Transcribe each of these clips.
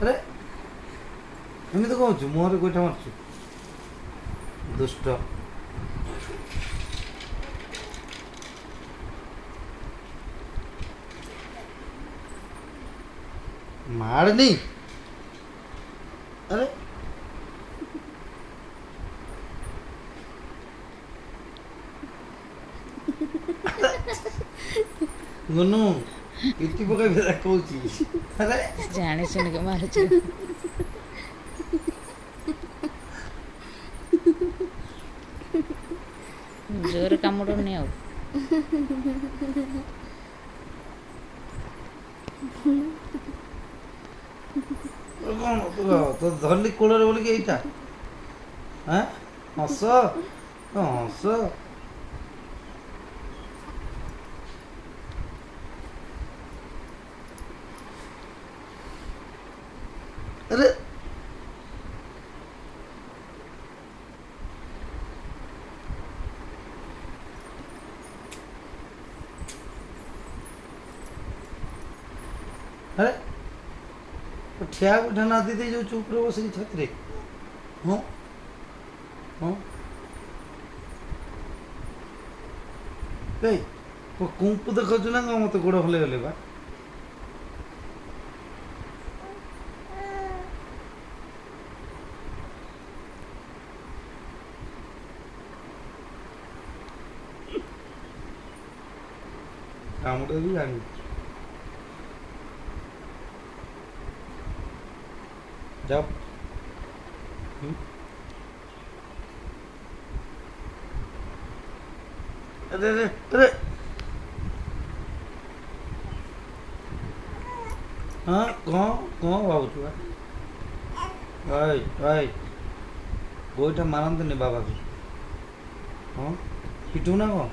ଆରେ ଏମିତି କହୁଛୁ ମୁହଁରେ ଗୋଇଠା ମାରୁଛୁ ଦୁଷ୍ଟ। ମାରନି। ଆରେ ଗୁନୁ ପିଟି ପକେଇ କହୁଛି। ଆରେ ଜାଣି ଶୁଣିକି ମାରୁଛୁ। ଜୋରେ କାମୁଡ଼ୁନି ଆଉ। କଣ ତୁ ଧରଲି କୋଳରେ ବୋଲିକି ଏଇଟା ଆଁ ହସ ହସ। ଆରେ ଆରେ ଠିଆ ଉଠା ନାଦି ଦେଇ ଯେଉଁ ଚୁପ୍ରେ ବସିକି ଛାତିରେ। ହଁ ହଁ ଏଇ କୁମ୍ପୁ ଦେଖାଉଛୁ ନା କ'ଣ ମୋତେ ଗୋଡ଼ ହଲେଇ ହଲେଇ ବା। କାମଟା ବି ଜାଣିବି ଯାଅ। ଆରେ ଆରେ ଆରେ ହଁ କ'ଣ କ'ଣ ଭାବୁଛୁ ବା ଏଇ ଏଇ ଗୋଇଠା ମାରନ୍ତିନି ବାବାକୁ। ହଁ ପିଟୁ ନା କ'ଣ?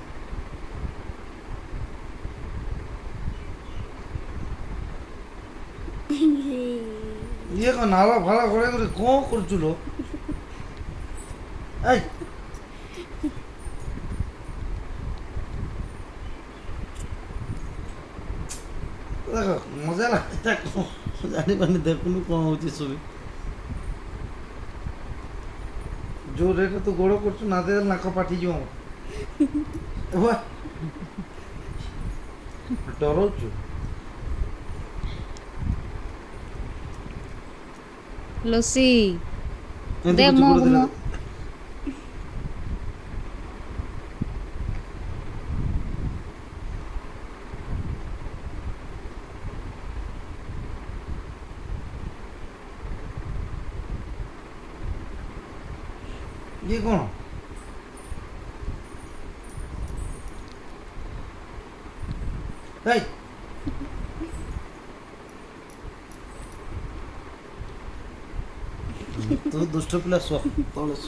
ଇଏ କ'ଣ ନାଳ ଫାଳ ଘୋଡ଼େଇ କରି କ'ଣ କରୁଛୁ ଲୋ? ଏଇ ଦେଖ ମଜା ଲାଗେ କ'ଣ ଜାଣିପାରୁନି ଦେଖୁନୁ କ'ଣ ହେଉଛି ସୁବି। ଯେଉଁ ରେଟ୍ରେ ତୁ ଗୋଡ଼ କରୁଛୁ ନା ଦେଲେ ନାକ ପାଠିଯିବ ମୋର। ଡରଉଛୁ। ଲୁସି ଏମିତି ଦେ କରୁଛୁ ମୋ ଗୋଡ଼ ମୋ ଦେଲେ ଇଏ କ'ଣ? ଏଇ ତୁ ଦୁଷ୍ଟ ପିଲା ଶୁଅ ତଳେ ଶୁଅ।